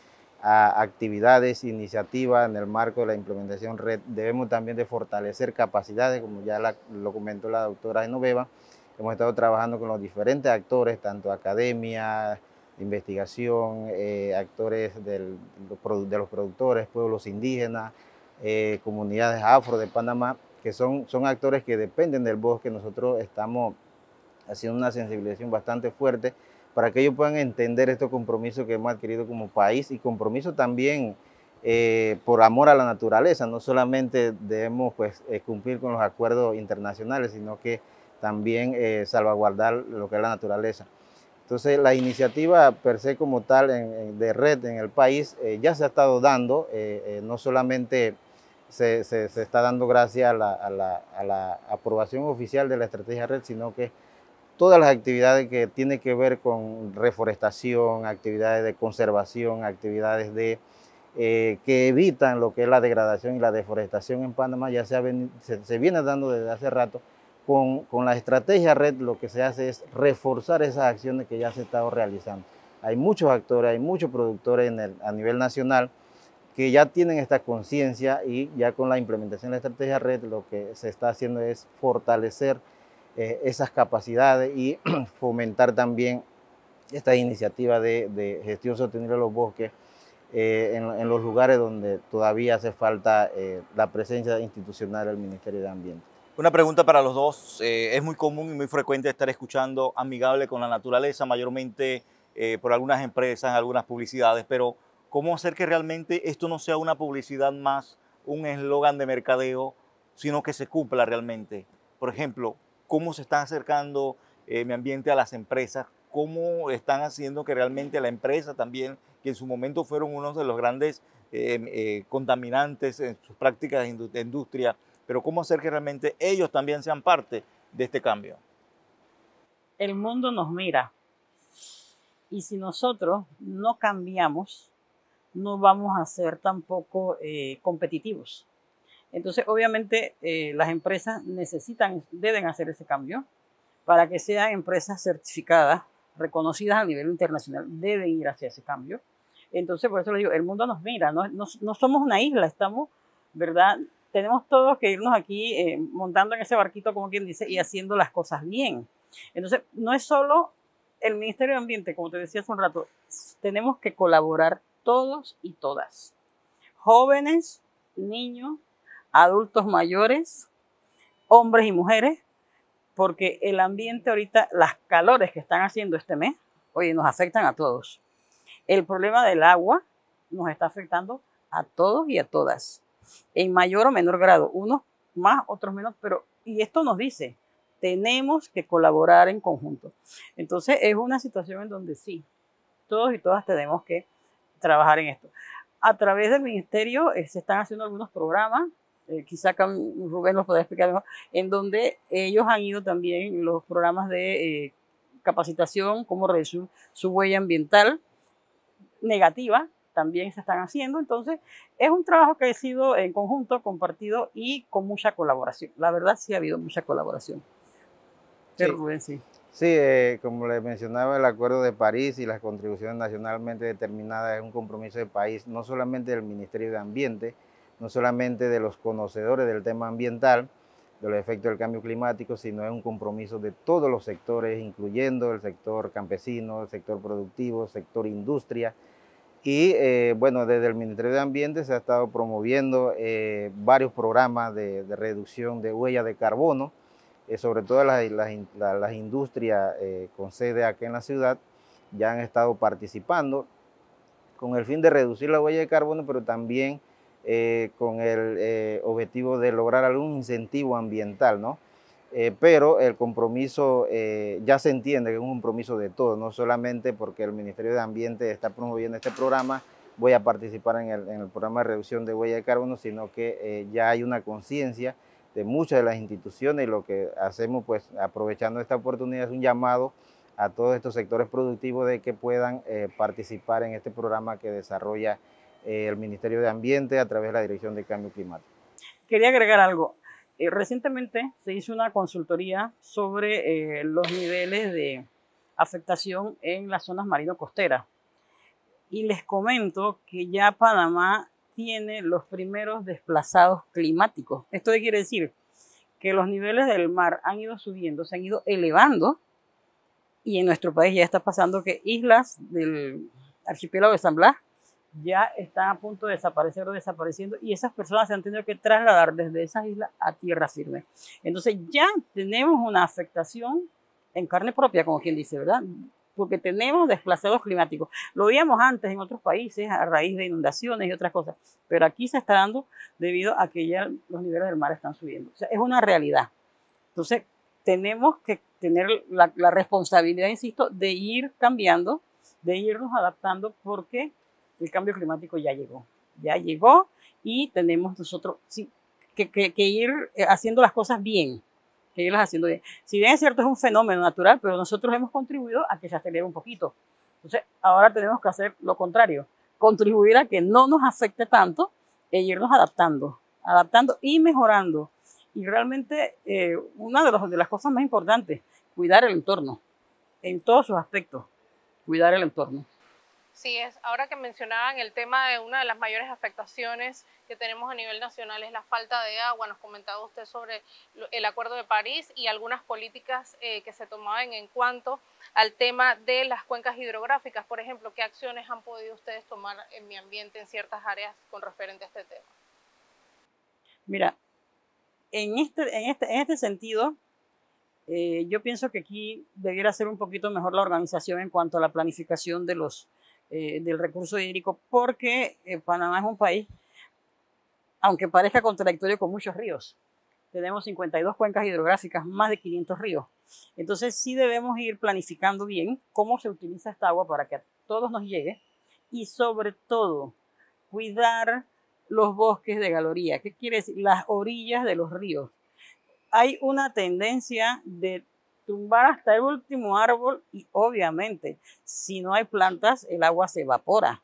actividades, iniciativas en el marco de la implementación REDD, debemos también de fortalecer capacidades, como ya lo comentó la doctora Genoveva. Hemos estado trabajando con los diferentes actores, tanto academia, investigación, actores de los productores, pueblos indígenas, comunidades afro de Panamá, que son actores que dependen del bosque. Nosotros estamos haciendo una sensibilización bastante fuerte para que ellos puedan entender estos compromisos que hemos adquirido como país y compromiso también por amor a la naturaleza. No solamente debemos cumplir con los acuerdos internacionales, sino que también salvaguardar lo que es la naturaleza. Entonces, la iniciativa per se como tal de red en el país ya se ha estado dando, no solamente se está dando gracias a la aprobación oficial de la estrategia red, sino que todas las actividades que tienen que ver con reforestación, actividades de conservación, actividades que evitan lo que es la degradación y la deforestación en Panamá, ya se viene dando desde hace rato. Con la estrategia red lo que se hace es reforzar esas acciones que ya se han estado realizando. Hay muchos actores, hay muchos productores a nivel nacional que ya tienen esta conciencia y ya con la implementación de la estrategia red lo que se está haciendo es fortalecer esas capacidades y fomentar también esta iniciativa de gestión sostenible de los bosques en los lugares donde todavía hace falta la presencia institucional del Ministerio de Ambiente.
Una pregunta para los dos. Es muy común y muy frecuente estar escuchando amigable con la naturaleza, mayormente por algunas empresas, algunas publicidades, pero ¿cómo hacer que realmente esto no sea una publicidad más, un eslogan de mercadeo, sino que se cumpla realmente? Por ejemplo, ¿cómo se están acercando mi ambiente a las empresas? ¿Cómo están haciendo que realmente la empresa también, que en su momento fueron uno de los grandes contaminantes en sus prácticas de industria, pero cómo hacer que realmente ellos también sean parte de este cambio?
El mundo nos mira y si nosotros no cambiamos, no vamos a ser tampoco competitivos. Entonces, obviamente, las empresas deben hacer ese cambio para que sean empresas certificadas, reconocidas a nivel internacional, deben ir hacia ese cambio. Entonces, por eso le digo, el mundo nos mira, no somos una isla, estamos, ¿verdad? Tenemos todos que irnos aquí montando en ese barquito, como quien dice, y haciendo las cosas bien. Entonces, no es solo el Ministerio de Ambiente, como te decía hace un rato, tenemos que colaborar todos y todas. Jóvenes, niños, adultos mayores, hombres y mujeres, porque el ambiente ahorita, las calores que están haciendo este mes, oye, nos afectan a todos. El problema del agua nos está afectando a todos y a todas, en mayor o menor grado, unos más, otros menos, pero y esto nos dice, tenemos que colaborar en conjunto. Entonces es una situación en donde sí, todos y todas tenemos que trabajar en esto. A través del ministerio se están haciendo algunos programas, quizá acá Rubén los podrá explicar mejor, en donde ellos han ido también los programas de capacitación, cómo reducir su huella ambiental negativa, también se están haciendo. Entonces es un trabajo que ha sido en conjunto, compartido y con mucha colaboración. La verdad sí ha habido mucha colaboración.
Sí.
Rubén, sí.
Sí, como les mencionaba, el Acuerdo de París y las contribuciones nacionalmente determinadas es un compromiso de país, no solamente del Ministerio de Ambiente, no solamente de los conocedores del tema ambiental, de los efectos del cambio climático, sino es un compromiso de todos los sectores, incluyendo el sector campesino, el sector productivo, el sector industria. Y bueno, desde el Ministerio de Ambiente se ha estado promoviendo varios programas de reducción de huella de carbono, sobre todo las industrias con sede aquí en la ciudad ya han estado participando con el fin de reducir la huella de carbono, pero también con el objetivo de lograr algún incentivo ambiental, ¿no? Pero el compromiso ya se entiende que es un compromiso de todos, no solamente porque el Ministerio de Ambiente está promoviendo este programa, voy a participar en el programa de reducción de huella de carbono, sino que ya hay una conciencia de muchas de las instituciones y lo que hacemos, pues aprovechando esta oportunidad, es un llamado a todos estos sectores productivos de que puedan participar en este programa que desarrolla el Ministerio de Ambiente a través de la Dirección de Cambio Climático.
Quería agregar algo. Recientemente se hizo una consultoría sobre los niveles de afectación en las zonas marino-costeras. Y les comento que ya Panamá tiene los primeros desplazados climáticos. Esto quiere decir que los niveles del mar han ido subiendo, se han ido elevando, y en nuestro país ya está pasando que islas del archipiélago de San Blas ya están a punto de desaparecer o desapareciendo, y esas personas se han tenido que trasladar desde esas islas a tierra firme. Entonces ya tenemos una afectación en carne propia, como quien dice, ¿verdad? Porque tenemos desplazados climáticos. Lo veíamos antes en otros países a raíz de inundaciones y otras cosas, pero aquí se está dando debido a que ya los niveles del mar están subiendo. O sea, es una realidad. Entonces, tenemos que tener la responsabilidad, insisto, de ir cambiando, de irnos adaptando, porque el cambio climático ya llegó y tenemos nosotros que ir haciendo las cosas bien, que irlas haciendo bien. Si bien es cierto, es un fenómeno natural, pero nosotros hemos contribuido a que se acelere un poquito. Entonces, ahora tenemos que hacer lo contrario, contribuir a que no nos afecte tanto e irnos adaptando y mejorando. Y realmente una de las cosas más importantes, cuidar el entorno, en todos sus aspectos, cuidar el entorno.
Sí, ahora que mencionaban el tema de una de las mayores afectaciones que tenemos a nivel nacional es la falta de agua. Nos comentaba usted sobre el Acuerdo de París y algunas políticas que se tomaban en cuanto al tema de las cuencas hidrográficas. Por ejemplo, ¿qué acciones han podido ustedes tomar en mi ambiente en ciertas áreas con referente a este tema?
Mira, en este sentido, yo pienso que aquí debiera ser un poquito mejor la organización en cuanto a la planificación del recurso hídrico, porque Panamá es un país, aunque parezca contradictorio, con muchos ríos. Tenemos 52 cuencas hidrográficas, más de 500 ríos. Entonces sí debemos ir planificando bien cómo se utiliza esta agua para que a todos nos llegue, y sobre todo cuidar los bosques de galería. ¿Qué quiere decir? Las orillas de los ríos. Hay una tendencia de tumbar hasta el último árbol y obviamente si no hay plantas el agua se evapora.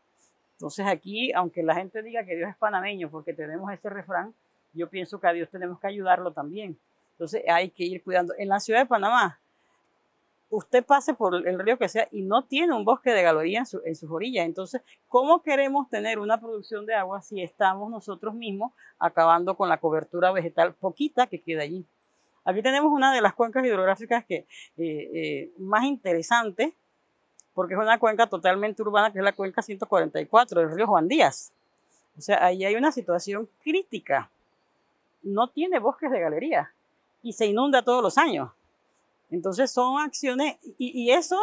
Entonces aquí, aunque la gente diga que Dios es panameño porque tenemos ese refrán, yo pienso que a Dios tenemos que ayudarlo también. Entonces hay que ir cuidando. En la ciudad de Panamá, usted pase por el río que sea y no tiene un bosque de galería en sus orillas. Entonces, ¿cómo queremos tener una producción de agua si estamos nosotros mismos acabando con la cobertura vegetal poquita que queda allí? Aquí tenemos una de las cuencas hidrográficas más interesantes, porque es una cuenca totalmente urbana, que es la cuenca 144 del río Juan Díaz. O sea, ahí hay una situación crítica. No tiene bosques de galería y se inunda todos los años. Entonces son acciones, y eso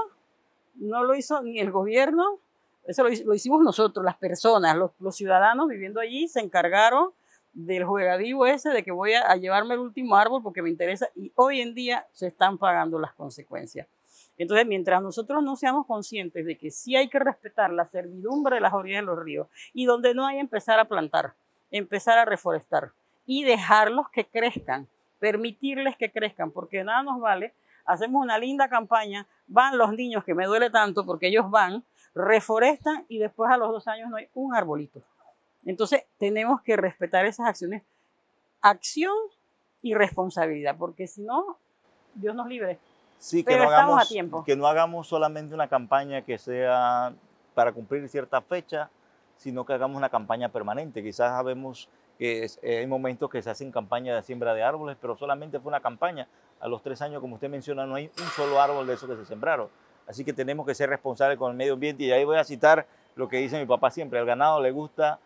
no lo hizo ni el gobierno, eso lo hicimos nosotros, las personas, los ciudadanos viviendo allí se encargaron del juegavivo ese de que voy a llevarme el último árbol porque me interesa, y hoy en día se están pagando las consecuencias. Entonces, mientras nosotros no seamos conscientes de que sí hay que respetar la servidumbre de las orillas de los ríos, y donde no hay, empezar a plantar, empezar a reforestar y dejarlos que crezcan, permitirles que crezcan, porque nada nos vale. Hacemos una linda campaña, van los niños, que me duele tanto porque ellos van, reforestan y después a los 2 años no hay un arbolito. Entonces tenemos que respetar esas acciones, acción y responsabilidad, porque si no, Dios nos libre.
Sí,
pero estamos a tiempo.
Que no hagamos solamente una campaña que sea para cumplir cierta fecha, sino que hagamos una campaña permanente. Quizás sabemos que hay momentos que se hacen campañas de siembra de árboles, pero solamente fue una campaña. A los 3 años, como usted menciona, no hay un solo árbol de esos que se sembraron. Así que tenemos que ser responsables con el medio ambiente. Y ahí voy a citar lo que dice mi papá siempre: al ganado le gusta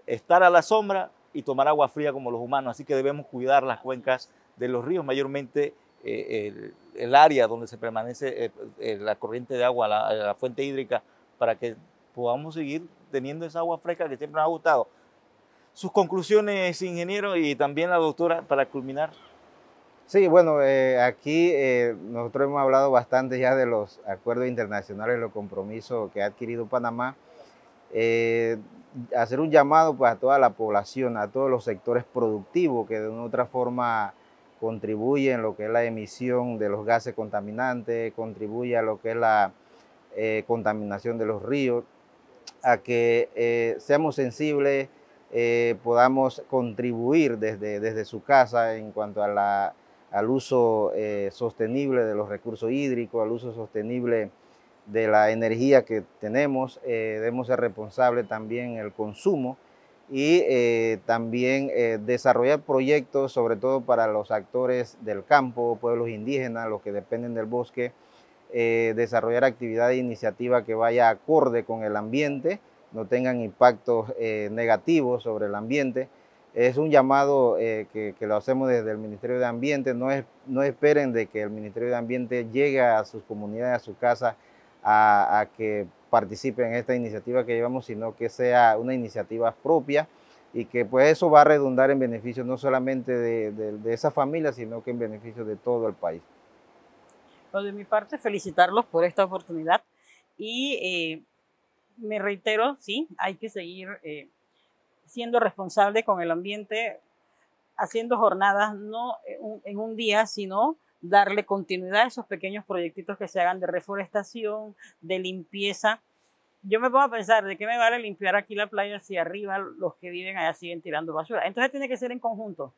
estar a la sombra y tomar agua fría como los humanos. Así que debemos cuidar las cuencas de los ríos, mayormente el área donde se permanece la corriente de agua, la fuente hídrica, para que podamos seguir teniendo esa agua fresca que siempre nos ha gustado. Sus conclusiones, ingeniero, y también la doctora, para culminar.
Sí, bueno, aquí nosotros hemos hablado bastante ya de los acuerdos internacionales, los compromisos que ha adquirido Panamá. Hacer un llamado pues, a toda la población, a todos los sectores productivos que de una u otra forma contribuyen en lo que es la emisión de los gases contaminantes, contribuye a lo que es la contaminación de los ríos, a que seamos sensibles, podamos contribuir desde su casa en cuanto a al uso sostenible de los recursos hídricos, al uso sostenible de la energía que tenemos. Debemos ser responsables también en el consumo y también desarrollar proyectos, sobre todo para los actores del campo, pueblos indígenas, los que dependen del bosque, desarrollar actividades e iniciativas que vaya acorde con el ambiente, no tengan impactos negativos sobre el ambiente. Es un llamado que lo hacemos desde el Ministerio de Ambiente. No esperen de que el Ministerio de Ambiente llegue a sus comunidades, a su casa, a que participen en esta iniciativa que llevamos, sino que sea una iniciativa propia y que pues eso va a redundar en beneficio no solamente de esa familia, sino que en beneficio de todo el país.
Pues de mi parte, felicitarlos por esta oportunidad y me reitero, sí, hay que seguir siendo responsable con el ambiente, haciendo jornadas no en un día, sino darle continuidad a esos pequeños proyectitos que se hagan de reforestación, de limpieza. Yo me pongo a pensar, ¿de qué me vale limpiar aquí la playa si arriba los que viven allá siguen tirando basura? Entonces tiene que ser en conjunto.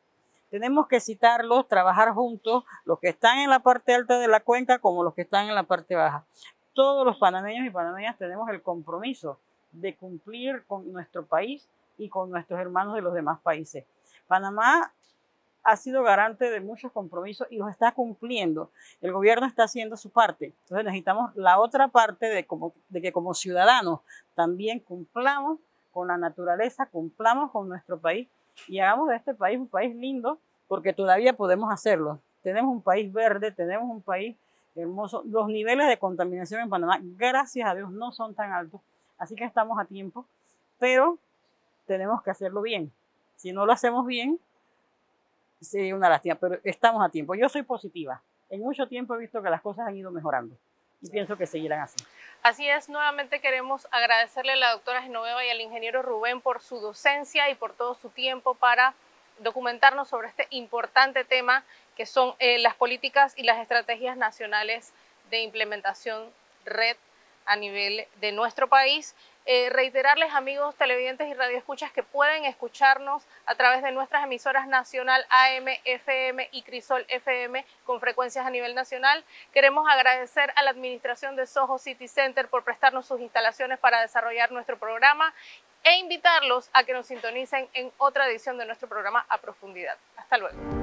Tenemos que citarlos, trabajar juntos, los que están en la parte alta de la cuenca como los que están en la parte baja. Todos los panameños y panameñas tenemos el compromiso de cumplir con nuestro país y con nuestros hermanos de los demás países. Panamá ha sido garante de muchos compromisos y los está cumpliendo. El gobierno está haciendo su parte. Entonces necesitamos la otra parte de que como ciudadanos también cumplamos con la naturaleza, cumplamos con nuestro país y hagamos de este país un país lindo, porque todavía podemos hacerlo. Tenemos un país verde, tenemos un país hermoso. Los niveles de contaminación en Panamá, gracias a Dios, no son tan altos, así que estamos a tiempo, pero tenemos que hacerlo bien. Si no lo hacemos bien, sería una lástima, pero estamos a tiempo. Yo soy positiva. En mucho tiempo he visto que las cosas han ido mejorando y pienso que seguirán así.
Así es, nuevamente queremos agradecerle a la doctora Genoveva y al ingeniero Rubén por su docencia y por todo su tiempo para documentarnos sobre este importante tema que son las políticas y las estrategias nacionales de implementación RED a nivel de nuestro país. Reiterarles, amigos televidentes y radioescuchas, que pueden escucharnos a través de nuestras emisoras nacional AM, FM y Crisol FM con frecuencias a nivel nacional. Queremos agradecer a la administración de Soho City Center por prestarnos sus instalaciones para desarrollar nuestro programa e invitarlos a que nos sintonicen en otra edición de nuestro programa A Profundidad. Hasta luego.